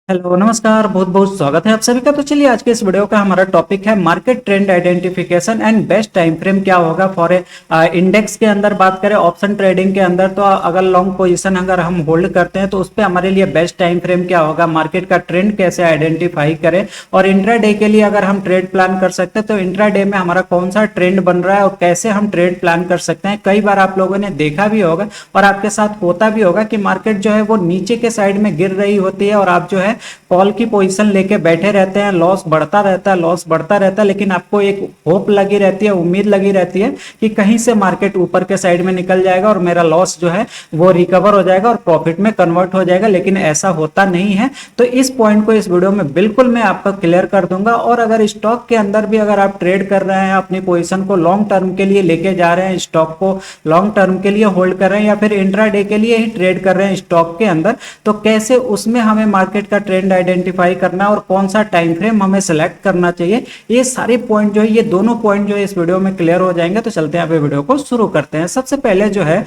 Hello नमस्कार, बहुत बहुत स्वागत है आप सभी का। तो चलिए आज के इस वीडियो का हमारा टॉपिक है market trend identification and best time frame क्या होगा फॉर इंडेक्स के अंदर। बात करें ऑप्शन ट्रेडिंग के अंदर तो अगर लॉन्ग पोजीशन अगर हम होल्ड करते हैं तो उस पर हमारे लिए बेस्ट टाइम फ्रेम क्या होगा, मार्केट का ट्रेंड कैसे आइडेंटिफाई करें, और इंट्रा डे के लिए अगर हम ट्रेड प्लान कर सकते हैं तो इंट्रा डे में हमारा कौन सा ट्रेंड बन रहा है और कैसे हम ट्रेड प्लान कर सकते हैं। कई बार आप लोगों ने देखा भी होगा और आपके साथ होता भी होगा कि मार्केट जो है वो नीचे के साइड में गिर रही होती है और आप जो है कॉल की पोजीशन लेके बैठे रहते हैं, लॉस बढ़ता रहता है, लॉस बढ़ता रहता है, लेकिन आपको एक होप लगी रहती है, उम्मीद लगी रहती है कि कहीं से मार्केट ऊपर के साइड में निकल जाएगा और मेरा लॉस जो है वो रिकवर हो जाएगा और प्रॉफिट में कन्वर्ट हो जाएगा, लेकिन ऐसा होता नहीं है। तो इस पॉइंट को इस वीडियो में बिल्कुल मैं आपको क्लियर कर दूंगा। और अगर स्टॉक के अंदर भी अगर आप ट्रेड कर रहे हैं, अपनी पोजीशन को लॉन्ग टर्म के लिए लेके जा रहे हैं, स्टॉक को लॉन्ग टर्म के लिए होल्ड कर रहे हैं या फिर इंट्रा डे के लिए ही ट्रेड कर रहे हैं स्टॉक के अंदर, तो कैसे उसमें हमें मार्केट का ट्रेंड आइडेंटिफाई करना और कौन सा टाइम फ्रेम हमें सेलेक्ट करना चाहिए, ये सारे पॉइंट जो है, ये दोनों पॉइंट जो है इस वीडियो में क्लियर हो जाएंगे। तो चलते हैं अभी वीडियो को शुरू करते हैं। सबसे पहले जो है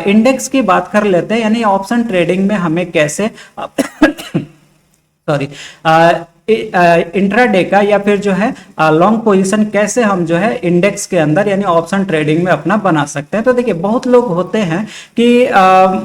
इंडेक्स की बात कर लेते हैं, यानी ऑप्शन ट्रेडिंग में हमें कैसे सॉरी इंट्राडे का या फिर जो है लॉन्ग पोजीशन कैसे हम जो है इंडेक्स के अंदर यानी ऑप्शन ट्रेडिंग में अपना बना सकते हैं। तो देखिए बहुत लोग होते हैं कि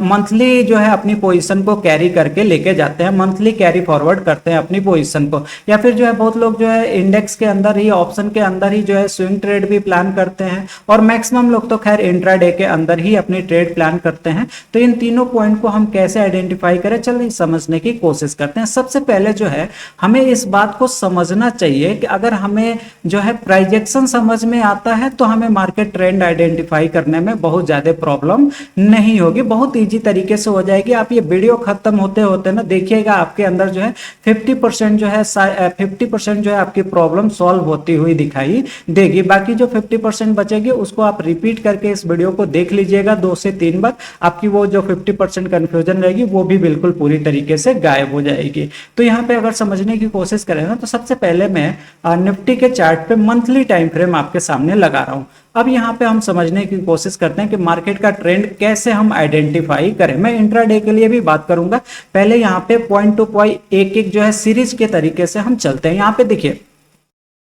मंथली जो है अपनी पोजीशन को कैरी करके लेके जाते हैं, मंथली कैरी फॉरवर्ड करते हैं अपनी पोजीशन को, या फिर जो है बहुत लोग जो है इंडेक्स के अंदर ही ऑप्शन के अंदर ही जो है स्विंग ट्रेड भी प्लान करते हैं, और मैक्सिमम लोग तो खैर इंट्राडे के अंदर ही अपनी ट्रेड प्लान करते हैं। तो इन तीनों पॉइंट को हम कैसे आइडेंटिफाई करें, चलिए समझने की कोशिश करते हैं। सबसे पहले जो है हमें इस बात को समझना चाहिए कि अगर हमें जो है प्राइजेक्शन समझ में आता है तो हमें मार्केट ट्रेंड आइडेंटिफाई करने में बहुत ज्यादा प्रॉब्लम नहीं होगी, बहुत इजी तरीके से हो जाएगी। आप ये वीडियो खत्म होते होते ना देखिएगा आपके अंदर जो है 50% जो है 50% जो है आपकी प्रॉब्लम सॉल्व होती हुई दिखाई देगी। बाकी जो 50% बचेगी उसको आप रिपीट करके इस वीडियो को देख लीजिएगा 2 से 3 बार, आपकी वो जो 50% कंफ्यूजन रहेगी वो भी बिल्कुल पूरी तरीके से गायब हो जाएगी। तो यहाँ पे अगर समझने की कोशिश करें ना, तो सबसे पहले मैं निफ्टी के चार्ट पे मंथली टाइम फ्रेम आपके सामने लगा रहा हूं। अब यहाँ पे हम समझने की कोशिश करते हैं कि मार्केट का ट्रेंड कैसे हम आइडेंटिफाई करें। मैं इंट्राडे के लिए भी बात करूंगा, पहले यहाँ पे पॉइंट टू पॉइंट एक एक जो है सीरीज के तरीके से हम चलते हैं। यहाँ पे देखिए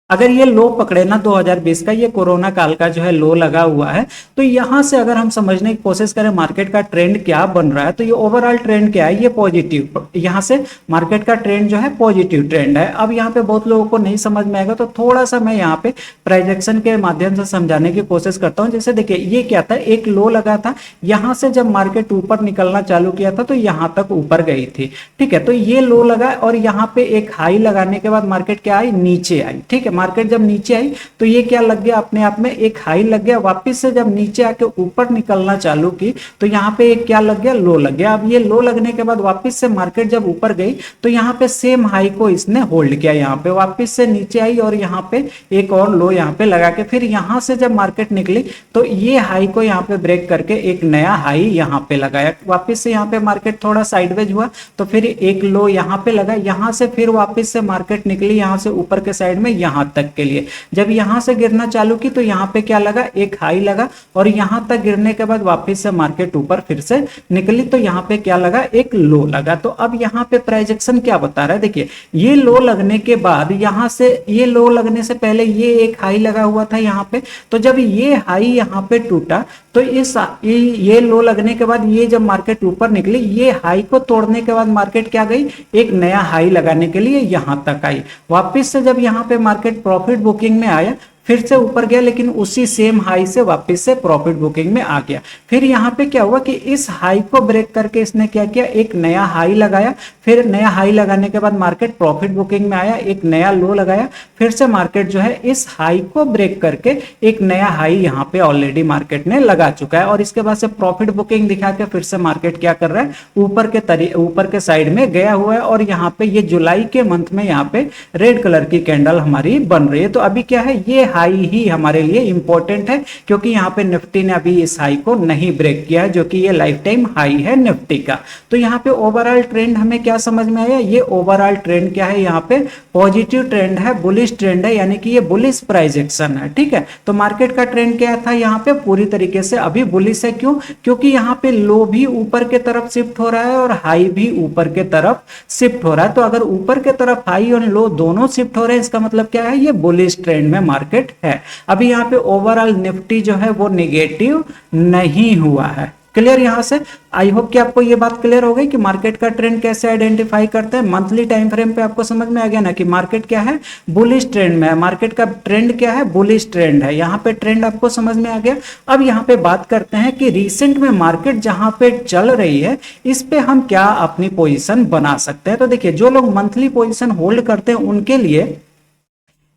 अगर ये लो पकड़े ना 2020 का, ये कोरोना काल का जो है लो लगा हुआ है, तो यहां से अगर हम समझने की कोशिश करें मार्केट का ट्रेंड क्या बन रहा है, तो ये ओवरऑल ट्रेंड क्या है, ये पॉजिटिव, यहां से मार्केट का ट्रेंड जो है पॉजिटिव ट्रेंड है। अब यहाँ पे बहुत लोगों को नहीं समझ में आएगा, तो थोड़ा सा मैं यहाँ पे प्राइजेक्शन के माध्यम से समझाने की कोशिश करता हूँ। जैसे देखिए ये क्या था, एक लो लगा था, यहां से जब मार्केट ऊपर निकलना चालू किया था तो यहां तक ऊपर गई थी, ठीक है। तो ये लो लगा और यहाँ पे एक हाई लगाने के बाद मार्केट क्या आई, नीचे आई, ठीक है। मार्केट जब नीचे आई तो ये क्या लग गया, अपने आप में एक हाई लग गया। वापस से जब नीचे आके ऊपर निकलना चालू की तो यहाँ पे एक क्या लग गया, लो लग गया। अब ये लो लगने के बाद वापस से मार्केट जब ऊपर गई तो यहाँ पे सेम हाई को इसने होल्ड किया, यहाँ पे वापस से नीचे आई और यहाँ पे एक और लो यहाँ पे लगा के फिर यहाँ से जब मार्केट निकली तो ये हाई को यहाँ पे ब्रेक करके एक नया हाई यहाँ पे लगाया। वापस से यहाँ पे मार्केट थोड़ा साइडवेज हुआ तो फिर एक लो यहाँ पे लगा, यहाँ से फिर वापस से मार्केट निकली यहाँ से ऊपर के साइड में यहाँ तक के लिए। जब यहां से गिरना चालू की तो यहां पे क्या लगा, एक हाई लगा, और यहां तक गिरने के बाद वापस से मार्केट ऊपर फिर से निकली तो यहां पे क्या लगा, एक लो लगा। तो अब यहां पे प्राइजेक्शन क्या बता रहा है, देखिए ये लो लगने के बाद यहां से, ये लो लगने से पहले ये एक हाई लगा हुआ था यहां पे, तो जब ये हाई यहां पे टूटा तो ये लो लगने के बाद ये जब मार्केट ऊपर निकली, ये हाई को तोड़ने के बाद मार्केट क्या गई, एक नया हाई लगाने के लिए यहां तक आई। वापस से जब यहां पे मार्केट प्रॉफिट बुकिंग में आया फिर से ऊपर गया, लेकिन उसी सेम हाई से वापस से प्रॉफिट बुकिंग में आ गया। फिर यहाँ पे क्या हुआ कि इस हाई को ब्रेक करके इसने क्या किया, एक नया हाई लगाया। फिर नया हाई लगाने के बाद मार्केट प्रॉफिट बुकिंग में आया, एक नया लो लगाया। फिर से मार्केट जो है इस हाई को ब्रेक करके एक नया हाई यहाँ पे ऑलरेडी मार्केट ने लगा चुका है, और इसके बाद से प्रॉफिट बुकिंग दिखा के फिर से मार्केट क्या कर रहा है, ऊपर के साइड में गया हुआ है। और यहाँ पे ये जुलाई के मंथ में यहाँ पे रेड कलर की कैंडल हमारी बन रही है। तो अभी क्या है, ये हाई ही हमारे लिए इंपॉर्टेंट है, क्योंकि यहाँ पे निफ्टी ने अभी इस हाई को नहीं ब्रेक किया है, जो कि ये लाइफ टाइम हाई है निफ्टी का। तो यहाँ पे ओवरऑल ट्रेंड हमें क्या समझ में आया, ये ओवरऑल ट्रेंड क्या है, यहाँ पे पॉजिटिव ट्रेंड है, बुलिश ट्रेंड है, यानी कि ये बुलिश प्राइस एक्शन है। ठीक है, तो मार्केट का ट्रेंड क्या था, यहाँ पे पूरी तरीके से अभी बुलिश है। क्यों? क्योंकि यहाँ पे लो भी ऊपर के तरफ शिफ्ट हो रहा है और हाई भी ऊपर के तरफ शिफ्ट हो रहा है। तो अगर ऊपर के तरफ हाई और लो दोनों शिफ्ट हो रहे हैं, इसका मतलब क्या है, ये बुलिश ट्रेंड में मार्केट है। अभी यहाँ पे ओवरऑल निफ्टी जो है वो नेगेटिव नहीं हुआ है। क्लियर? यहां से आई होप कि आपको ये बात क्लियर हो गई कि मार्केट का ट्रेंड कैसे आइडेंटिफाई करते हैं। मंथली टाइम फ्रेम पे आपको समझ में आ गया ना कि मार्केट क्या है, बुलिश ट्रेंड में है। मार्केट का ट्रेंड क्या है, बुलिश ट्रेंड है। यहाँ पे ट्रेंड आपको समझ में आ गया। अब यहाँ पे बात करते हैं कि रिसेंट में मार्केट जहां पे चल रही है, इस पे हम क्या अपनी पोजिशन बना सकते हैं। तो देखिए, जो लोग मंथली पोजिशन होल्ड करते हैं उनके लिए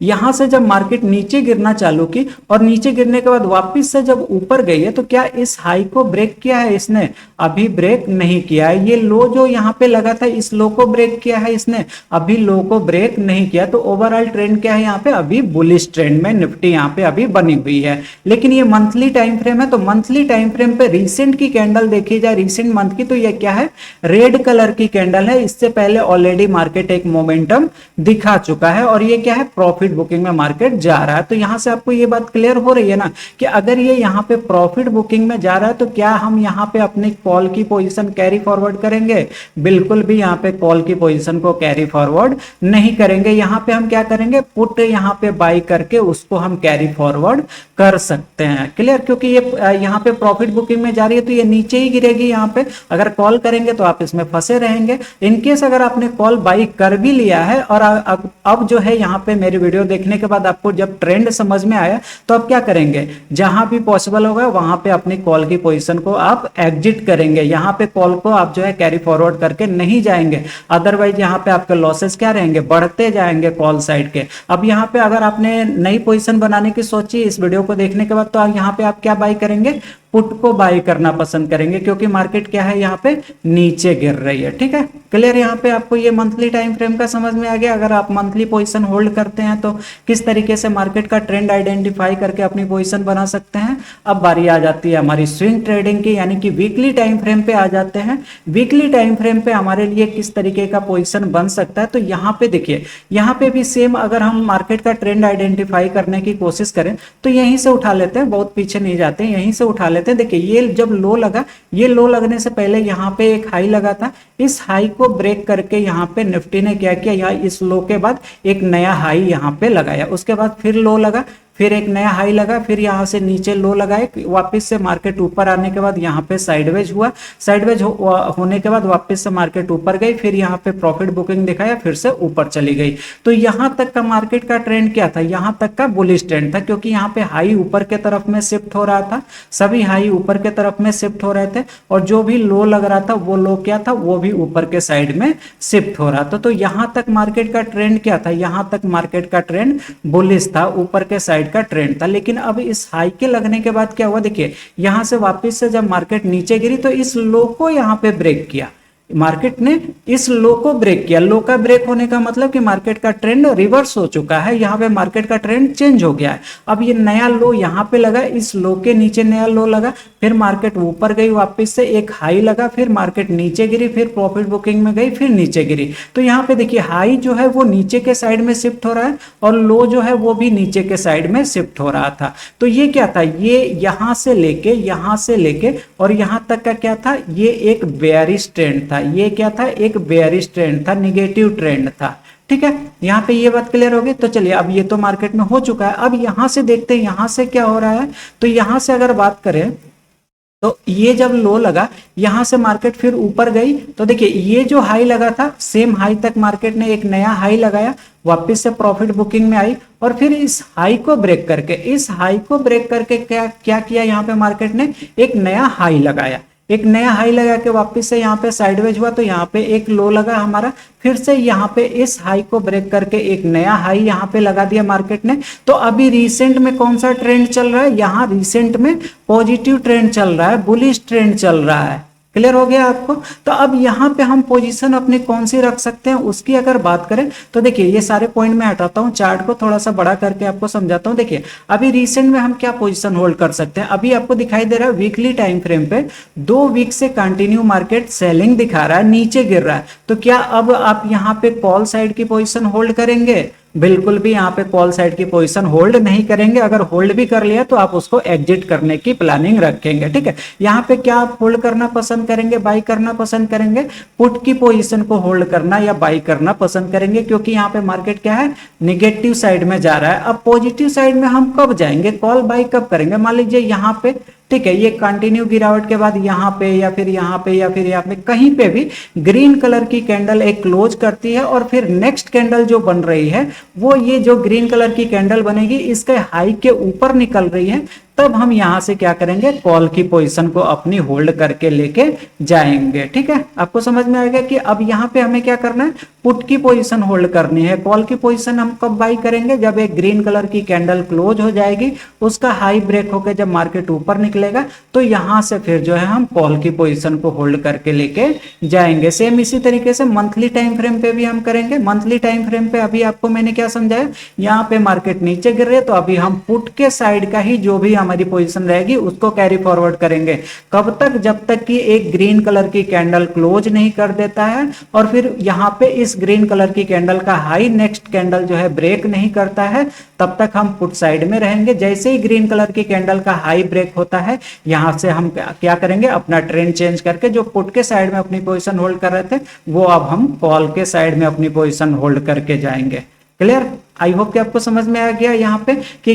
यहां से जब मार्केट नीचे गिरना चालू की और नीचे गिरने के बाद वापस से जब ऊपर गई है, तो क्या इस हाई को ब्रेक किया है इसने? अभी ब्रेक नहीं किया है। ये लो जो यहाँ पे लगा था, इस लो को ब्रेक किया है इसने? अभी लो को ब्रेक नहीं किया। तो ओवरऑल ट्रेंड क्या है यहाँ पे, अभी बुलिश ट्रेंड में निफ्टी यहाँ पे अभी बनी हुई है। लेकिन ये मंथली टाइम फ्रेम है, तो मंथली टाइम फ्रेम पे रिसेंट की कैंडल देखी जाए, रिसेंट मंथ की, तो ये क्या है, रेड कलर की कैंडल है। इससे पहले ऑलरेडी मार्केट एक मोमेंटम दिखा चुका है और ये क्या है, प्रॉफिट बुकिंग में मार्केट जा रहा है। तो यहां से आपको ये बात क्लियर हो रही है ना कि अगर ये यहां पे प्रॉफिट बुकिंग में जा रहा है, तो क्या हम यहां पे अपनी कॉल की पोजीशन कैरी फॉरवर्ड करेंगे? बिल्कुल भी यहां पे कॉल की पोजीशन को कैरी फॉरवर्ड नहीं करेंगे। यहां पे हम क्या करेंगे, पुट यहां पे बाई करके उसको हम कैरी फॉरवर्ड कर सकते हैं। क्लियर? क्योंकि ये यहां पे प्रॉफिट बुकिंग में जा रही है, तो ये नीचे ही गिरेगी। यहां पे अगर कॉल करेंगे तो आप इसमें फंसे रहेंगे। इनकेस अगर आपने कॉल बाई कर भी लिया है और अब जो है यहां पे मेरी वीडियो देखने के बाद आपको जब ट्रेंड समझ में आया, तो आप क्या करेंगे, जहां भी पॉसिबल होगा वहां पे अपनी कॉल की पोजीशन को आप एग्जिट करेंगे। यहां पे कॉल को आप जो है कैरी फॉरवर्ड करके नहीं जाएंगे, अदरवाइज यहां पे आपके लॉसेस क्या रहेंगे, बढ़ते जाएंगे कॉल साइड के। अब यहां पे अगर आपने नई पोजीशन बनाने की सोची इस वीडियो को देखने के बाद, तो यहां पे आप क्या बाई करेंगे, पुट को बाई करना पसंद करेंगे, क्योंकि मार्केट क्या है, यहाँ पे नीचे गिर रही है। ठीक है, क्लियर? यहाँ पे आपको ये मंथली टाइम फ्रेम का समझ में आ गया। अगर आप मंथली पोजीशन होल्ड करते हैं तो किस तरीके से मार्केट का ट्रेंड आइडेंटिफाई करके अपनी पोजीशन बना सकते हैं। अब बारी आ जाती है हमारी स्विंग ट्रेडिंग की, यानी कि वीकली टाइम फ्रेम पे आ जाते हैं। वीकली टाइम फ्रेम पे हमारे लिए किस तरीके का पोजीशन बन सकता है, तो यहाँ पे देखिए, यहाँ पे भी सेम अगर हम मार्केट का ट्रेंड आइडेंटिफाई करने की कोशिश करें तो यहीं से उठा लेते हैं, बहुत पीछे नहीं जाते, यहीं से उठा लेते हैं। देखिए, ये जब लो लगा, ये लो लगने से पहले यहाँ पे एक हाई लगा था। इस हाई को ब्रेक करके यहाँ पे निफ्टी ने क्या किया, यहाँ इस लो के बाद एक नया हाई यहाँ पे लगाया। उसके बाद फिर लो लगा, फिर एक नया हाई लगा, फिर यहाँ से नीचे लो लगाए, वापस से मार्केट ऊपर आने के बाद यहाँ पे साइडवेज हुआ। साइडवेज होने के बाद वापस से मार्केट ऊपर गई, फिर यहाँ पे प्रॉफिट बुकिंग दिखाया, फिर से ऊपर चली गई। तो यहाँ तक का मार्केट का ट्रेंड क्या था, यहाँ तक का बुलिश ट्रेंड था, क्योंकि यहाँ पे हाई ऊपर के तरफ में शिफ्ट हो रहा था, सभी हाई ऊपर के तरफ में शिफ्ट हो रहे थे, और जो भी लो लग रहा था वो लो क्या था, वो भी ऊपर के साइड में शिफ्ट हो रहा था। तो यहाँ तक मार्केट का ट्रेंड क्या था, यहाँ तक मार्केट का ट्रेंड बुलिश था, ऊपर के साइड का ट्रेंड था। लेकिन अब इस हाई के लगने के बाद क्या हुआ, देखिए यहां से वापस से जब मार्केट नीचे गिरी तो इस लो को यहां पे ब्रेक किया, मार्केट ने इस लो को ब्रेक किया। लो का ब्रेक होने का मतलब कि मार्केट का ट्रेंड रिवर्स हो चुका है, यहाँ पे मार्केट का ट्रेंड चेंज हो गया है। अब ये नया लो यहाँ पे लगा, इस लो के नीचे नया लो लगा, फिर मार्केट ऊपर गई, वापस से एक हाई लगा, फिर मार्केट नीचे गिरी, फिर प्रॉफिट बुकिंग में गई, फिर नीचे गिरी। तो यहाँ पे देखिए हाई जो है वो नीचे के साइड में शिफ्ट हो रहा है और लो जो है वो भी नीचे के साइड में शिफ्ट हो रहा था। तो ये क्या था, ये यहाँ से लेके और यहाँ तक का क्या था, ये एक बेयरिश ट्रेंड था। ये क्या था, एक बेयरिश ट्रेंड था, निगेटिव ट्रेंड था। ठीक है, यहाँ पे ये बात क्लियर हो गई। तो चलिए, अब ये तो मार्केट में हो चुका है। अब यहाँ से देखते हैं यहाँ से क्या हो रहा है। तो यहाँ से अगर बात करें तो ये जब लो लगा, यहां से मार्केट फिर ऊपर गई, तो देखिए ये जो हाई लगा था, सेम हाई तक मार्केट ने एक नया हाई लगाया, वापस से प्रॉफिट बुकिंग में आई, और फिर इस हाई को ब्रेक करके क्या किया, यहाँ पे मार्केट ने एक नया हाई लगाया, एक नया हाई लगा के वापस से यहाँ पे साइडवेज हुआ। तो यहाँ पे एक लो लगा हमारा, फिर से यहाँ पे इस हाई को ब्रेक करके एक नया हाई यहाँ पे लगा दिया मार्केट ने। तो अभी रिसेंट में कौन सा ट्रेंड चल रहा है, यहाँ रिसेंट में पॉजिटिव ट्रेंड चल रहा है, बुलिश ट्रेंड चल रहा है। क्लियर हो गया आपको। तो अब यहाँ पे हम पोजीशन अपनी कौन सी रख सकते हैं उसकी अगर बात करें तो देखिए ये सारे पॉइंट मैं हटाता हूँ, चार्ट को थोड़ा सा बड़ा करके आपको समझाता हूँ। देखिए अभी रिसेंट में हम क्या पोजीशन होल्ड कर सकते हैं, अभी आपको दिखाई दे रहा है वीकली टाइम फ्रेम पे 2 वीक से कंटिन्यू मार्केट सेलिंग दिखा रहा है, नीचे गिर रहा है। तो क्या अब आप यहाँ पे कॉल साइड की पोजीशन होल्ड करेंगे? बिल्कुल भी यहाँ पे कॉल साइड की पोजीशन होल्ड नहीं करेंगे। अगर होल्ड भी कर लिया तो आप उसको एग्जिट करने की प्लानिंग रखेंगे, ठीक है। यहाँ पे क्या आप होल्ड करना पसंद करेंगे, बाई करना पसंद करेंगे? पुट की पोजीशन को होल्ड करना या बाई करना पसंद करेंगे, क्योंकि यहाँ पे मार्केट क्या है, निगेटिव साइड में जा रहा है। अब पॉजिटिव साइड में हम कब जाएंगे, कॉल बाई कब करेंगे? मान लीजिए यहाँ पे, ठीक है, ये कंटिन्यू गिरावट के बाद यहाँ पे या फिर यहाँ पे या फिर यहाँ पे कहीं पे भी ग्रीन कलर की कैंडल एक क्लोज करती है और फिर नेक्स्ट कैंडल जो बन रही है वो ये जो ग्रीन कलर की कैंडल बनेगी इसके हाई के ऊपर निकल रही है, तब हम यहां से क्या करेंगे, कॉल की पोजीशन को अपनी होल्ड करके लेके जाएंगे, ठीक है। आपको समझ में आएगा कि अब यहां पे हमें क्या करना है, पुट की पोजीशन होल्ड करनी है। कॉल की पोजीशन हम कब बाई करेंगे, जब एक ग्रीन कलर की कैंडल क्लोज हो जाएगी, उसका हाई ब्रेक होकर जब मार्केट ऊपर निकलेगा तो यहां से फिर जो है हम कॉल की पोजीशन को होल्ड करके लेके जाएंगे। सेम इसी तरीके से मंथली टाइम फ्रेम पे भी हम करेंगे। मंथली टाइम फ्रेम पे अभी आपको मैंने क्या समझाया, यहाँ पे मार्केट नीचे गिर रही है तो अभी हम पुट के साइड का ही जो भी हमारी पोजीशन रहेगी उसको कैरी फॉरवर्ड करेंगे। कब तक, जब तक कि एक ग्रीन कलर की कैंडल क्लोज नहीं कर देता है और फिर यहाँ पे इस ग्रीन कलर की कैंडल का हाई नेक्स्ट कैंडल जो है ब्रेक नहीं करता है, तब तक हम पुट साइड में रहेंगे। जैसे ही ग्रीन कलर की कैंडल का हाई ब्रेक होता है, यहां से हम क्या करेंगे, अपना ट्रेंड चेंज करके जो पुट के साइड में अपनी पोजीशन होल्ड कर रहे थे वो अब हम कॉल के साइड में अपनी पोजीशन होल्ड करके जाएंगे। क्लियर? आई होप कि आपको समझ में आ गया यहाँ पे कि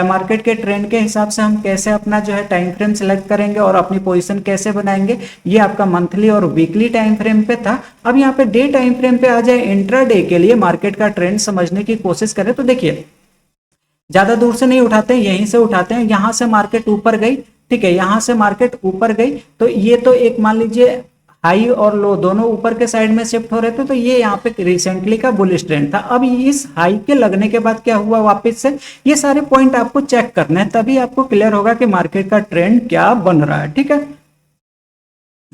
मार्केट के ट्रेंड के हिसाब से हम कैसे अपना जो है टाइम फ्रेम सिलेक्ट करेंगे और अपनी पोजीशन कैसे बनाएंगे। ये आपका मंथली और वीकली टाइम फ्रेम पे था। अब यहाँ पे डे टाइम फ्रेम पे आ जाए, इंट्रा डे के लिए मार्केट का ट्रेंड समझने की कोशिश करें तो देखिए ज्यादा दूर से नहीं उठाते हैं, यहीं से उठाते हैं। यहां से मार्केट ऊपर गई, ठीक है, यहां से मार्केट ऊपर गई तो ये तो एक मान लीजिए हाई और लो दोनों ऊपर के साइड में शिफ्ट हो रहे थे, तो ये यहाँ पे रिसेंटली का बुलिश ट्रेंड था। अब इस हाई के लगने के बाद क्या हुआ वापस से, ये सारे पॉइंट आपको चेक करना है, तभी आपको क्लियर होगा कि मार्केट का ट्रेंड क्या बन रहा है, ठीक है।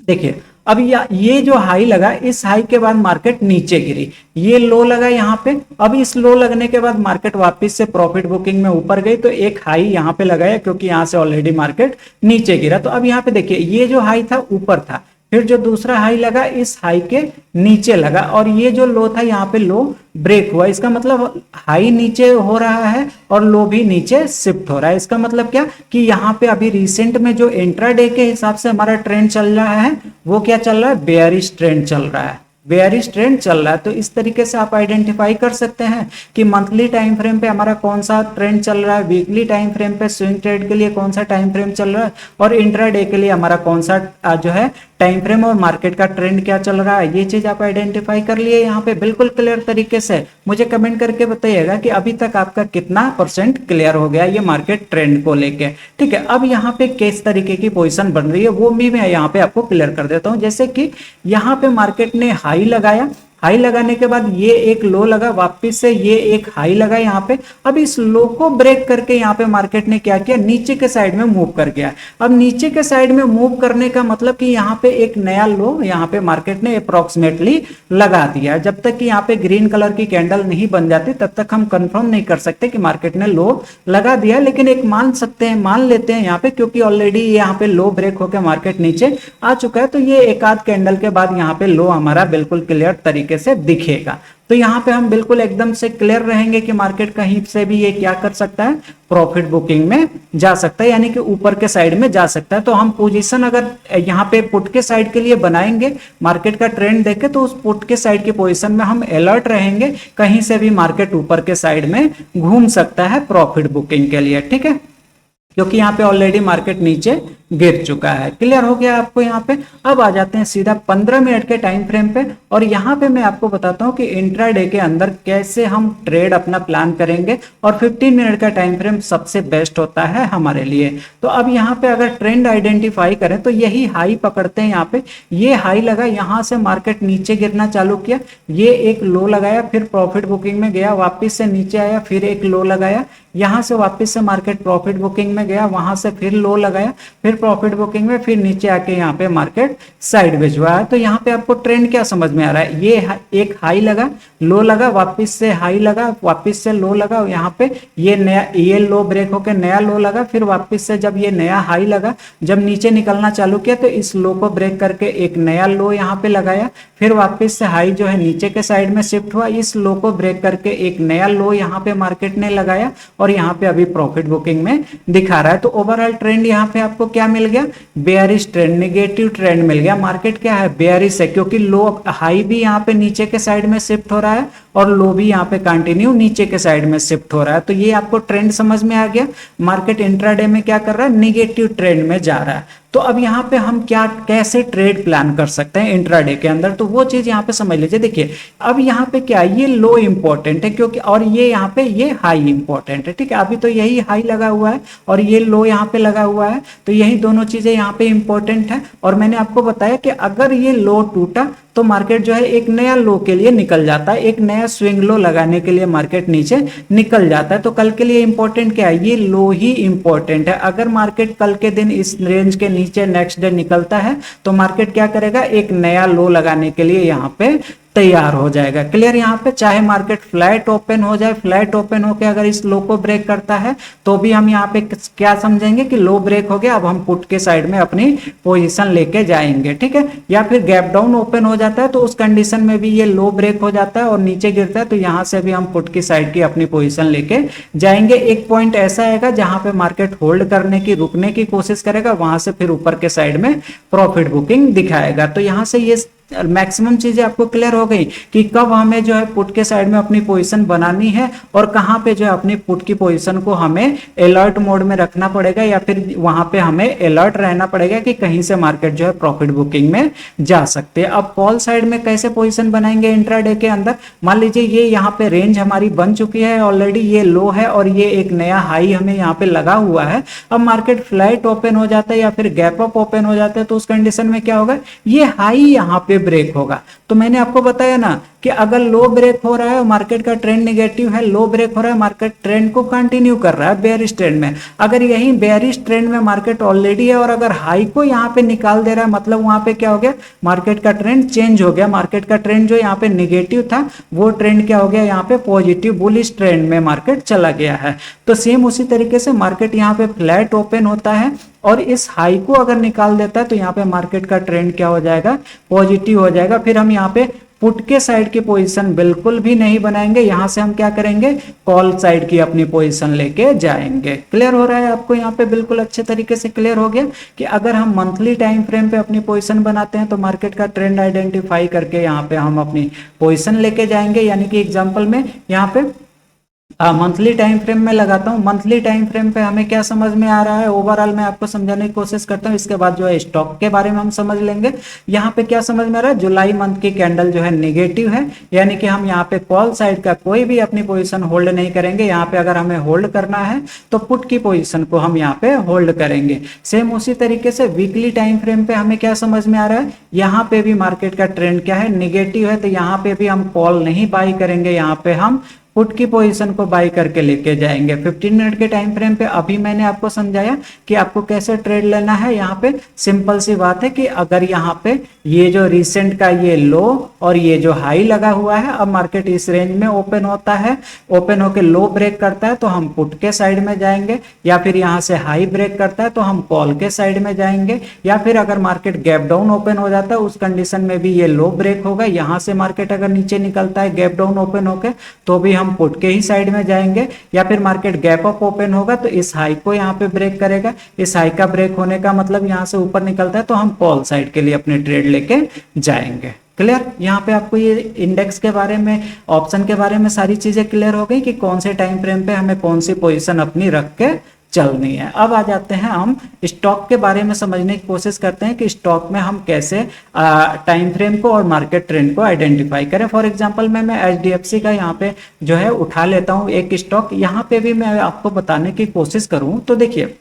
देखिए अब ये जो हाई लगा, इस हाई के बाद मार्केट नीचे गिरी, ये लो लगा यहाँ पे। अब इस लो लगने के बाद मार्केट वापस से प्रॉफिट बुकिंग में ऊपर गई, तो एक हाई यहाँ पे लगाया क्योंकि यहाँ से ऑलरेडी मार्केट नीचे गिरा। तो अब यहाँ पे देखिए ये जो हाई था ऊपर था, फिर जो दूसरा हाई लगा इस हाई के नीचे लगा और ये जो लो था यहाँ पे लो ब्रेक हुआ। इसका मतलब हाई नीचे हो रहा है और लो भी नीचे शिफ्ट हो रहा है। इसका मतलब क्या कि यहाँ पे अभी रिसेंट में जो इंट्राडे के हिसाब से हमारा ट्रेंड चल रहा है वो क्या चल रहा है, बेयरिश ट्रेंड चल रहा है, बेयरिश ट्रेंड चल रहा है। तो इस तरीके से आप आइडेंटिफाई कर सकते हैं कि मंथली टाइम फ्रेम पे हमारा कौन सा ट्रेंड चल रहा है, वीकली टाइम फ्रेम पे स्विंग ट्रेड के लिए कौन सा टाइम फ्रेम चल रहा है और इंट्राडे के लिए हमारा कौन सा जो है टाइम फ्रेम और मार्केट का ट्रेंड क्या चल रहा है। ये चीज आप आइडेंटिफाई कर लिए यहाँ पे बिल्कुल क्लियर तरीके से। मुझे कमेंट करके बताइएगा कि अभी तक आपका कितना % क्लियर हो गया ये मार्केट ट्रेंड को लेके, ठीक है। अब यहाँ पे किस तरीके की पोजीशन बन रही है वो भी मैं यहाँ पे आपको क्लियर कर देता हूँ। जैसे कि यहाँ पे मार्केट ने हाई लगाया, हाई लगाने के बाद ये एक लो लगा, वापस से ये एक हाई लगा यहाँ पे। अब इस लो को ब्रेक करके यहाँ पे मार्केट ने क्या किया, नीचे के साइड में मूव कर गया। अब नीचे के साइड में मूव करने का मतलब कि यहाँ पे एक नया लो यहाँ पे मार्केट ने अप्रोक्सीमेटली लगा दिया। जब तक कि यहाँ पे ग्रीन कलर की कैंडल नहीं बन जाती तब तक हम कंफर्म नहीं कर सकते कि मार्केट ने लो लगा दिया, लेकिन एक मान सकते हैं, मान लेते हैं यहाँ पे, क्योंकि ऑलरेडी यहाँ पे लो ब्रेक होकर मार्केट नीचे आ चुका है। तो ये एक आध कैंडल के बाद यहाँ पे लो हमारा बिल्कुल क्लियर तरीके से दिखेगा। तो यहाँ पे हम बिल्कुल एकदम से क्लियर रहेंगे कि मार्केट कहीं से भी ये क्या कर सकता है, प्रॉफिट बुकिंग में जा सकता है, यानी कि ऊपर के साइड में जा सकता है। तो हम पोजीशन अगर यहाँ पे पुट के साइड के लिए बनाएंगे मार्केट का ट्रेंड देखे तो उस पुट के साइड की पोजीशन में हम अलर्ट रहेंगे, कहीं से भी मार्केट ऊपर के साइड में घूम सकता है प्रॉफिट बुकिंग के लिए, ठीक है, क्योंकि यहाँ पे ऑलरेडी मार्केट नीचे गिर चुका है। क्लियर हो गया आपको यहाँ पे। अब आ जाते हैं सीधा 15 मिनट के टाइम फ्रेम पे और यहाँ पे मैं आपको बताता हूँ कि इंट्राडे के अंदर कैसे हम ट्रेड अपना प्लान करेंगे और 15 मिनट का टाइम फ्रेम सबसे बेस्ट होता है हमारे लिए। तो अब यहाँ पे अगर ट्रेंड आइडेंटिफाई करें तो यही हाई पकड़ते हैं। यहाँ पे ये हाई लगा, यहाँ से मार्केट नीचे गिरना चालू किया, ये एक लो लगाया, फिर प्रॉफिट बुकिंग में गया, वापिस से नीचे आया, फिर एक लो लगाया, यहां से वापस से मार्केट प्रॉफिट बुकिंग में गया, वहां से फिर लो लगाया, फिर प्रॉफिट बुकिंग में, फिर नीचे आके यहाँ पे मार्केट साइडवेज हुआ है। तो यहाँ पे आपको ट्रेंड क्या समझ में आ रहा है, ये एक हाई लगा, लो लगा, वापस से हाई लगा, वापस से लो लगा, यहाँ पे ये नया ये लो ब्रेक होकर नया लो लगा, फिर वापस से जब ये नया हाई लगा, जब नीचे निकलना चालू किया तो इस लो को ब्रेक करके एक नया लो यहाँ पे लगाया, फिर वापस से हाई जो है नीचे के साइड में शिफ्ट हुआ, इस लो को ब्रेक करके एक नया लो यहाँ पे मार्केट ने लगाया और यहाँ पे अभी प्रॉफिट बुकिंग में दिखा रहा है। तो ओवरऑल ट्रेंड यहाँ पे आपको क्या मिल गया, बेयरिश ट्रेंड, नेगेटिव ट्रेंड मिल गया। मार्केट क्या है, बेयरिश है, क्योंकि लो हाई भी यहाँ पे नीचे के साइड में शिफ्ट हो रहा है और लो भी यहाँ पे कंटिन्यू नीचे के साइड में शिफ्ट हो रहा है। तो ये आपको ट्रेंड समझ में आ गया। मार्केट इंट्राडे में क्या कर रहा है, निगेटिव ट्रेंड में जा रहा है। तो अब यहाँ पे हम क्या कैसे ट्रेड प्लान कर सकते हैं इंट्राडे के अंदर, तो वो चीज यहाँ पे समझ लीजिए। देखिए अब यहाँ पे क्या है, ये लो इंपॉर्टेंट है क्योंकि, और ये यहाँ पे ये हाई इंपॉर्टेंट है, ठीक है। अभी तो यही हाई लगा हुआ है और ये लो यहाँ पे लगा हुआ है, तो यही दोनों चीजें यहाँ पे इंपॉर्टेंट है। और मैंने आपको बताया कि अगर ये लो टूटा तो मार्केट जो है एक नया लो के लिए निकल जाता है, एक नया स्विंग लो लगाने के लिए मार्केट नीचे निकल जाता है। तो कल के लिए इंपॉर्टेंट क्या है, ये लो ही इंपॉर्टेंट है। अगर मार्केट कल के दिन इस रेंज के नीचे नेक्स्ट डे निकलता है तो मार्केट क्या करेगा, एक नया लो लगाने के लिए यहाँ पे तैयार हो जाएगा। क्लियर यहाँ पे, चाहे मार्केट फ्लैट ओपन हो जाए, फ्लैट ओपन होके अगर इस लो को ब्रेक करता है तो भी हम यहाँ पे क्या समझेंगे कि लो ब्रेक हो गया, अब हम पुट के साइड में अपनी पोजीशन लेके जाएंगे, ठीक है। या फिर गैप डाउन ओपन हो जाता है तो उस कंडीशन में भी ये लो ब्रेक हो जाता है और नीचे गिरता है, तो यहाँ से भी हम पुट की साइड की अपनी पोजीशन लेके जाएंगे। एक पॉइंट ऐसा आएगा जहां पे मार्केट होल्ड करने की, रुकने की कोशिश करेगा, वहां से फिर ऊपर के साइड में प्रॉफिट बुकिंग दिखाएगा। तो यहाँ से ये मैक्सिमम चीजें आपको क्लियर हो गई कि कब हमें जो है पुट के साइड में अपनी पोजीशन बनानी है और कहां पे जो है अपनी पुट की पोजीशन को हमें अलर्ट मोड में रखना पड़ेगा, या फिर वहां पे हमें अलर्ट रहना पड़ेगा कि कहीं से मार्केट जो है प्रॉफिट बुकिंग में जा सकते हैं। अब कॉल साइड में कैसे पोजीशन बनाएंगे इंट्राडे के अंदर, मान लीजिए ये यहाँ पे रेंज हमारी बन चुकी है ऑलरेडी, ये लो है और ये एक नया हाई हमें यहाँ पे लगा हुआ है। अब मार्केट फ्लैट ओपन हो जाता है या फिर गैप अप ओपन हो जाता है तो उस कंडीशन में क्या होगा, ये हाई यहाँ पे ब्रेक होगा। तो मैंने आपको बताया ना कि अगर लो ब्रेक हो रहा है और मार्केट का ट्रेंड नेगेटिव है, लो ब्रेक हो रहा है, मार्केट ट्रेंड को कंटिन्यू कर रहा है बेयरिश ट्रेंड में। अगर यही बेयरिश ट्रेंड में मार्केट ऑलरेडी है और अगर हाई को यहाँ पे निकाल दे रहा है, मतलब वहां पे क्या हो गया, मार्केट का ट्रेंड चेंज हो गया। मार्केट का ट्रेंड जो यहाँ पे नेगेटिव था वो ट्रेंड क्या हो गया, यहाँ पे पॉजिटिव बुलिश ट्रेंड में मार्केट चला गया है। तो सेम उसी तरीके से मार्केट यहाँ पे फ्लैट ओपन होता है और इस हाई को अगर निकाल देता है तो यहाँ पे मार्केट का ट्रेंड क्या हो जाएगा, पॉजिटिव हो जाएगा। फिर हम यहाँ पे पुट के साइड की पोजीशन बिल्कुल भी नहीं बनाएंगे, यहां से हम क्या करेंगे, कॉल साइड की अपनी पोजीशन लेके जाएंगे। क्लियर हो रहा है आपको यहाँ पे, बिल्कुल अच्छे तरीके से क्लियर हो गया कि अगर हम मंथली टाइम फ्रेम पे अपनी पोजीशन बनाते हैं तो मार्केट का ट्रेंड आइडेंटिफाई करके यहाँ पे हम अपनी पोजीशन लेके जाएंगे। यानी कि एग्जांपल में यहाँ पे मंथली टाइम फ्रेम में लगाता हूँ। मंथली टाइम फ्रेम पे हमें क्या समझ में आ रहा है, ओवरऑल मैं आपको समझाने की कोशिश करता हूँ, इसके बाद जो है स्टॉक के बारे में हम समझ लेंगे। यहाँ पे क्या समझ में आ रहा है, जुलाई मंथ की कैंडल जो है नेगेटिव है, यानी कि हम यहाँ पे कॉल साइड का कोई भी अपनी पोजीशन होल्ड नहीं करेंगे। यहाँ पे अगर हमें होल्ड करना है तो पुट की पोजीशन को हम यहाँ पे होल्ड करेंगे। सेम उसी तरीके से वीकली टाइम फ्रेम पे हमें क्या समझ में आ रहा है, यहाँ पे भी मार्केट का ट्रेंड क्या है, निगेटिव है, तो यहाँ पे भी हम कॉल नहीं बाई करेंगे, यहाँ पे हम पुट की पोजीशन को बाई करके लेके जाएंगे। 15 मिनट के टाइम फ्रेम पे अभी मैंने आपको समझाया कि आपको कैसे ट्रेड लेना है। यहाँ पे सिंपल सी बात है कि अगर यहाँ पे ये जो रिसेंट का ये लो और ये जो हाई लगा हुआ है, अब मार्केट इस रेंज में ओपन होता है, ओपन होके लो ब्रेक करता है तो हम पुट के साइड में जाएंगे, या फिर यहाँ से हाई ब्रेक करता है तो हम कॉल के साइड में जाएंगे, या फिर अगर मार्केट गैप डाउन ओपन हो जाता है उस कंडीशन में भी ये लो ब्रेक होगा। यहाँ से मार्केट अगर नीचे निकलता है गैप डाउन ओपन होके तो भी हम पुट के ही साइड में जाएंगे, या फिर मार्केट गैप अप ओपन होगा तो इस हाई को यहाँ पे ब्रेक करेगा। इस हाई का ब्रेक होने का मतलब यहाँ से ऊपर निकलता है तो हम कॉल साइड के लिए अपने ट्रेड लेके जाएंगे। क्लियर, यहाँ पे आपको ये इंडेक्स के बारे में, ऑप्शन के बारे में सारी चीजें क्लियर हो गई कि कौन से टाइम फ्रेम पे हमें कौन सी पोजीशन अपनी रख के चलनी है। अब आ जाते हैं हम स्टॉक के बारे में समझने की कोशिश करते हैं कि स्टॉक में हम कैसे टाइम फ्रेम को और मार्केट ट्रेंड को आइडेंटिफाई करें। फॉर एग्जांपल मैं HDFC का यहाँ पे जो है उठा लेता हूँ एक स्टॉक, यहाँ पे भी मैं आपको बताने की कोशिश करूँ तो देखिए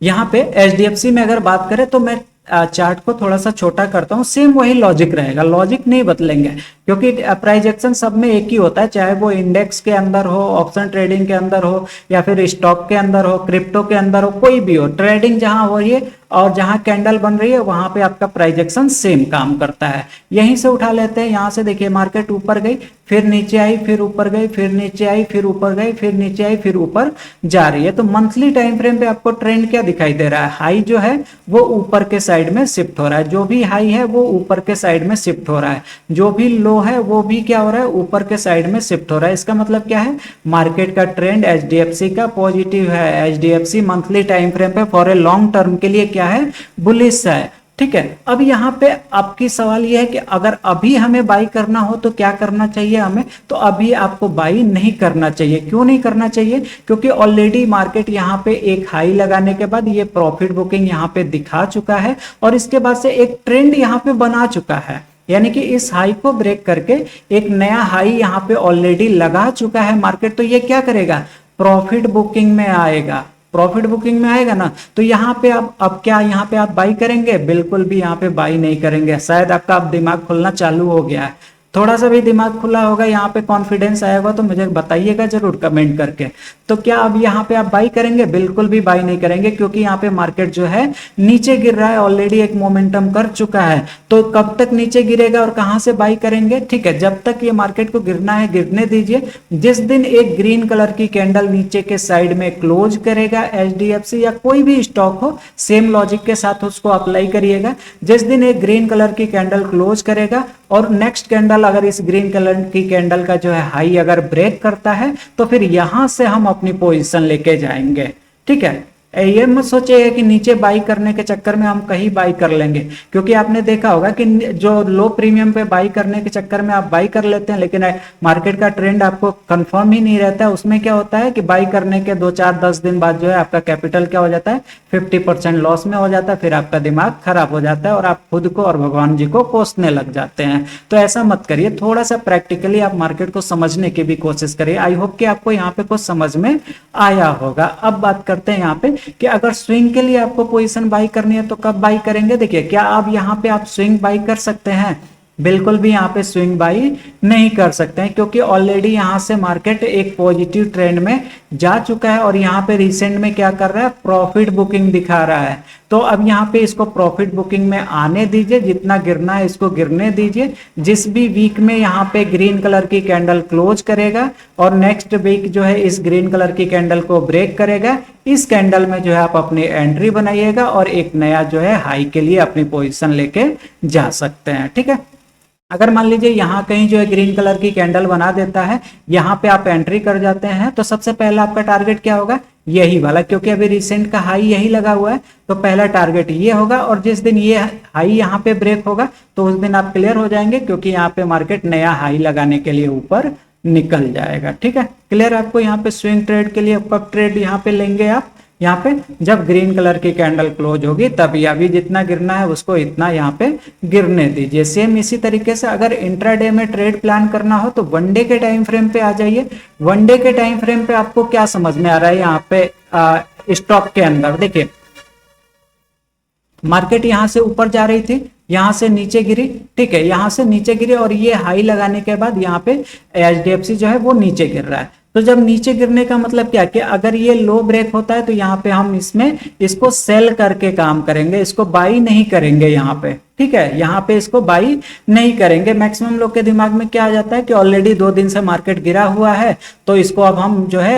यहाँ पे HDFC में अगर बात करें तो मैं चार्ट को थोड़ा सा छोटा करता हूँ, सेम वही लॉजिक रहेगा, लॉजिक नहीं बदलेंगे क्योंकि प्राइस एक्शन सब में एक ही होता है, चाहे वो इंडेक्स के अंदर हो, ऑप्शन ट्रेडिंग के अंदर हो, या फिर स्टॉक के अंदर हो, क्रिप्टो के अंदर हो, कोई भी हो, ट्रेडिंग जहां हो रही है और जहां कैंडल बन रही है वहां पे आपका प्राइस एक्शन सेम काम करता है। यहीं से उठा लेते हैं, यहां से देखिए मार्केट ऊपर गई, फिर नीचे आई, फिर ऊपर गई, फिर नीचे आई, फिर ऊपर गई, फिर नीचे आई, फिर ऊपर जा रही है। तो मंथली टाइम फ्रेम पे आपको ट्रेंड क्या दिखाई दे रहा है? हाई जो है वो ऊपर के साइड में शिफ्ट हो रहा है, जो भी हाई है वो ऊपर के साइड में शिफ्ट हो रहा है, जो भी लो है वो भी क्या हो रहा है? ऊपर के साइड में शिफ्ट हो रहा है। इसका मतलब क्या है? मार्केट का ट्रेंड एचडीएफसी का पॉजिटिव है। एचडीएफसी मंथली टाइम फ्रेम पे फॉर ए लॉन्ग टर्म के लिए क्या है? बुलिश है। ठीक है, अब यहाँ पे आपकी सवाल यह है कि अगर अभी हमें बाई करना हो तो क्या करना चाहिए हमें? तो अभी आपको बाई नहीं करना चाहिए। क्यों नहीं करना चाहिए? क्योंकि ऑलरेडी मार्केट यहाँ पे एक हाई लगाने के बाद ये प्रॉफिट बुकिंग यहाँ पे दिखा चुका है और इसके बाद से एक ट्रेंड यहाँ पे बना चुका है, यानी कि इस हाई को ब्रेक करके एक नया हाई यहाँ पे ऑलरेडी लगा चुका है मार्केट। तो ये क्या करेगा? प्रॉफिट बुकिंग में आएगा। प्रॉफिट बुकिंग में आएगा ना, तो यहाँ पे आप अब क्या यहाँ पे आप बाई करेंगे? बिल्कुल भी यहाँ पे बाई नहीं करेंगे। शायद आपका अब दिमाग खुलना चालू हो गया है, थोड़ा सा भी दिमाग खुला होगा, यहाँ पे कॉन्फिडेंस आया होगा तो मुझे बताइएगा जरूर कमेंट करके। तो क्या अब यहाँ पे आप बाई करेंगे? बिल्कुल भी बाई नहीं करेंगे, क्योंकि यहाँ पे मार्केट जो है नीचे गिर रहा है, ऑलरेडी एक मोमेंटम कर चुका है। तो कब तक नीचे गिरेगा और कहां से बाई करेंगे? ठीक है, जब तक ये मार्केट को गिरना है गिरने दीजिए। जिस दिन एक ग्रीन कलर की कैंडल नीचे के साइड में क्लोज करेगा एचडीएफसी या कोई भी स्टॉक हो, सेम लॉजिक के साथ उसको अप्लाई करिएगा। जिस दिन एक ग्रीन कलर की कैंडल क्लोज करेगा और नेक्स्ट कैंडल अगर इस ग्रीन कलर की कैंडल का जो है हाई अगर ब्रेक करता है तो फिर यहां से हम अपनी पोजीशन लेके जाएंगे। ठीक है, ये मत सोचिएगा कि नीचे बाई करने के चक्कर में हम कहीं बाई कर लेंगे, क्योंकि आपने देखा होगा कि जो लो प्रीमियम पे बाई करने के चक्कर में आप बाई कर लेते हैं, लेकिन मार्केट का ट्रेंड आपको कंफर्म ही नहीं रहता है। उसमें क्या होता है कि बाई करने के 2-4-10 दिन बाद जो है आपका कैपिटल क्या हो जाता है? 50% लॉस में हो जाता है। फिर आपका दिमाग खराब हो जाता है और आप खुद को और भगवान जी को कोसने लग जाते हैं। तो ऐसा मत करिए, थोड़ा सा प्रैक्टिकली आप मार्केट को समझने की भी कोशिश करिए। आई होप कि आपको यहाँ पे कुछ समझ में आया होगा। अब बात करते हैं यहाँ पे कि अगर स्विंग के लिए आपको पोजीशन बाई करनी है तो कब बाई करेंगे? देखिए, क्या आप यहाँ पे आप स्विंग बाई कर सकते हैं? बिल्कुल भी यहाँ पे स्विंग बाई नहीं कर सकते हैं, क्योंकि ऑलरेडी यहाँ से मार्केट एक पॉजिटिव ट्रेंड में जा चुका है और यहाँ पे रिसेंट में क्या कर रहा है? प्रॉफिट बुकिंग दिखा रहा है। तो अब यहाँ पे इसको प्रॉफिट बुकिंग में आने दीजिए, जितना गिरना है इसको गिरने दीजिए। जिस भी वीक में यहाँ पे ग्रीन कलर की कैंडल क्लोज करेगा और नेक्स्ट वीक जो है इस ग्रीन कलर की कैंडल को ब्रेक करेगा, इस कैंडल में जो है आप अपनी एंट्री बनाइएगा और एक नया जो है हाई के लिए अपनी पोजीशन लेके जा सकते हैं। ठीक है, अगर मान लीजिए यहाँ कहीं जो है ग्रीन कलर की कैंडल बना देता है, यहाँ पे आप एंट्री कर जाते हैं, तो सबसे पहला आपका टारगेट क्या होगा? यही वाला, क्योंकि अभी रिसेंट का हाई यही लगा हुआ है, तो पहला टारगेट ये होगा। और जिस दिन ये हाई यहाँ पे ब्रेक होगा तो उस दिन आप क्लियर हो जाएंगे, क्योंकि यहाँ पे मार्केट नया हाई लगाने के लिए ऊपर निकल जाएगा। ठीक है, क्लियर? आपको यहाँ पे स्विंग ट्रेड के लिए कब ट्रेड यहाँ पे लेंगे आप? यहाँ पे जब ग्रीन कलर की कैंडल क्लोज होगी तभी। अभी जितना गिरना है उसको इतना यहाँ पे गिरने दीजिए। सेम इसी तरीके से अगर इंट्राडे में ट्रेड प्लान करना हो तो वनडे के टाइम फ्रेम पे आ जाइए। वनडे के टाइम फ्रेम पे आपको क्या समझ में आ रहा है? यहाँ पे स्टॉक के अंदर देखिए, मार्केट यहाँ से ऊपर जा रही थी, यहाँ से नीचे गिरी। ठीक है, यहाँ से नीचे गिरी और ये हाई लगाने के बाद यहाँ पे एचडीएफसी जो है वो नीचे गिर रहा है। तो जब नीचे गिरने का मतलब क्या कि अगर ये लो ब्रेक होता है तो यहाँ पे हम इसको सेल करके काम करेंगे, इसको बाई नहीं करेंगे यहाँ पे। ठीक है, यहाँ पे इसको बाई नहीं करेंगे। मैक्सिमम लोग के दिमाग में क्या आ जाता है कि ऑलरेडी 2 दिन से मार्केट गिरा हुआ है, तो इसको अब हम जो है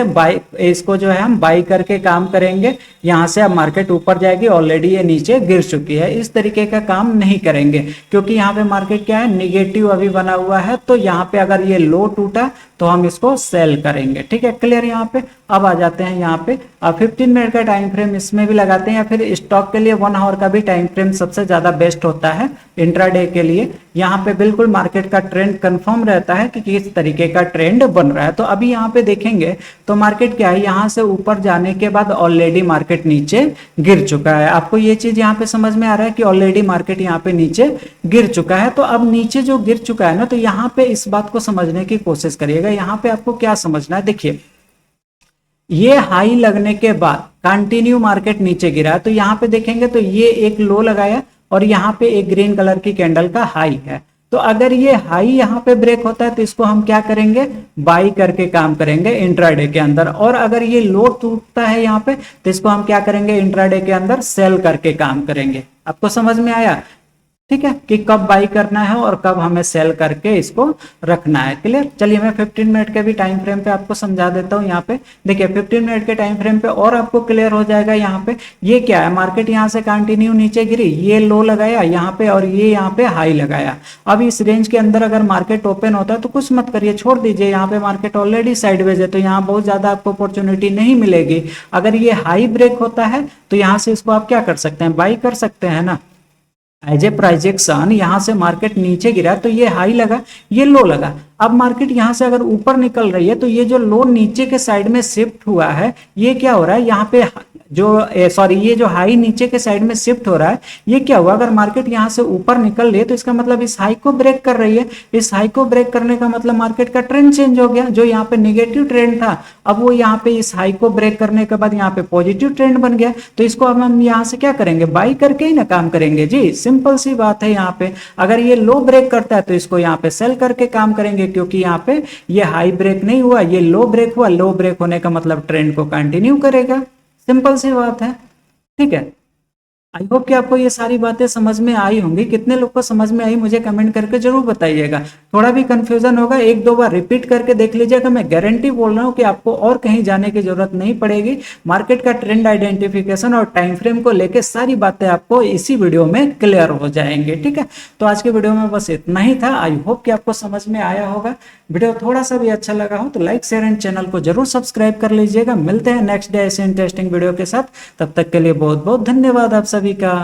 हम बाई करके काम करेंगे। यहाँ से अब मार्केट ऊपर जाएगी, ऑलरेडी ये नीचे गिर चुकी है। इस तरीके का काम नहीं करेंगे, क्योंकि यहाँ पे मार्केट क्या है? निगेटिव अभी बना हुआ है। तो यहाँ पे अगर ये लो टूटा तो हम इसको सेल करेंगे। ठीक है, क्लियर? यहाँ पे अब आ जाते हैं यहाँ पे 15 मिनट का टाइम फ्रेम इसमें भी लगाते हैं, या फिर स्टॉक के लिए 1 आवर का भी टाइम फ्रेम सबसे ज्यादा बेस्ट होता है इंट्राडे के लिए। यहाँ पे बिल्कुल मार्केट का ट्रेंड कंफर्म रहता है कि किस तरीके का ट्रेंड बन रहा है। तो अभी यहाँ पे देखेंगे तो मार्केट क्या है? यहाँ से ऊपर जाने के बाद ऑलरेडी मार्केट नीचे गिर चुका है। आपको ये चीज यहाँ पे समझ में आ रहा है कि ऑलरेडी मार्केट यहाँ पे नीचे गिर चुका है। तो अब नीचे जो गिर चुका है ना, तो यहाँ पे इस बात को समझने की कोशिश करिएगा। यहाँ पे आपको क्या समझना है? देखिए, ये हाई लगने के बाद कंटिन्यू मार्केट नीचे गिरा, तो यहाँ पे देखेंगे तो ये एक लो लगाया और यहाँ पे एक ग्रीन कलर की कैंडल का हाई है। तो अगर ये हाई यहाँ पे ब्रेक होता है तो इसको हम क्या करेंगे, बाई करके काम करेंगे इंट्राडे के अंदर। और अगर ये लो टूटता है यहाँ पे तो इसको हम क्या करेंगे, इंट्राडे के अंदर सेल करके काम करेंगे। आपको समझ में आया? ठीक है, कि कब बाई करना है और कब हमें सेल करके इसको रखना है। क्लियर? चलिए मैं 15 मिनट के भी टाइम फ्रेम पे आपको समझा देता हूँ। यहाँ पे देखिए 15 मिनट के टाइम फ्रेम पे और आपको क्लियर हो जाएगा। यहाँ पे ये क्या है, मार्केट यहाँ से कंटिन्यू नीचे गिरी, ये लो लगाया यहाँ पे और ये यहाँ पे हाई लगाया। अब इस रेंज के अंदर अगर मार्केट ओपन होता है तो कुछ मत करिए, छोड़ दीजिए। यहाँ पे मार्केट ऑलरेडी साइडवेज है तो यहाँ बहुत ज्यादा आपको अपॉर्चुनिटी नहीं मिलेगी। अगर ये हाई ब्रेक होता है तो यहाँ से इसको आप क्या कर सकते हैं, बाई कर सकते हैं ना। एज ए प्रोजेक्शन यहां से मार्केट नीचे गिरा तो ये हाई लगा, ये लो लगा। अब मार्केट यहां से अगर ऊपर निकल रही है तो ये जो लो नीचे के साइड में शिफ्ट हुआ है, ये क्या हो रहा है यहाँ पे जो सॉरी ये जो हाई नीचे के साइड में शिफ्ट हो रहा है, ये क्या हुआ, अगर मार्केट यहां से ऊपर निकल रही है तो इसका मतलब इस हाई को ब्रेक कर रही है। इस हाई को ब्रेक करने का मतलब मार्केट का ट्रेंड चेंज हो गया। जो यहाँ पे नेगेटिव ट्रेंड था अब वो यहाँ पे इस हाई को ब्रेक करने के बाद यहाँ पे पॉजिटिव ट्रेंड बन गया। तो इसको अब हम यहाँ से क्या करेंगे, बाई करके ही ना काम करेंगे जी। सिंपल सी बात है। यहाँ पे अगर ये लो ब्रेक करता है तो इसको यहाँ पे सेल करके काम करेंगे, क्योंकि यहाँ पे ये हाई ब्रेक नहीं हुआ, ये लो ब्रेक हुआ। लो ब्रेक होने का मतलब ट्रेंड को कंटिन्यू करेगा। सिंपल सी बात है। ठीक है, आई होप कि आपको ये सारी बातें समझ में आई होंगी। कितने लोग को समझ में आई मुझे कमेंट करके जरूर बताइएगा। थोड़ा भी कंफ्यूजन होगा एक दो बार रिपीट करके देख लीजिएगा। मैं गारंटी बोल रहा हूँ कि आपको और कहीं जाने की जरूरत नहीं पड़ेगी। मार्केट का ट्रेंड आइडेंटिफिकेशन और टाइम फ्रेम को लेकर सारी बातें आपको इसी वीडियो में क्लियर हो जाएंगे। ठीक है, तो आज के वीडियो में बस इतना ही था। आई होप कि आपको समझ में आया होगा। वीडियो थोड़ा सा भी अच्छा लगा हो तो लाइक शेयर एंड चैनल को जरूर सब्सक्राइब कर लीजिएगा। मिलते हैं नेक्स्ट डे ऐसे इंटरेस्टिंग वीडियो के साथ। तब तक के लिए बहुत बहुत धन्यवाद आप सभी का।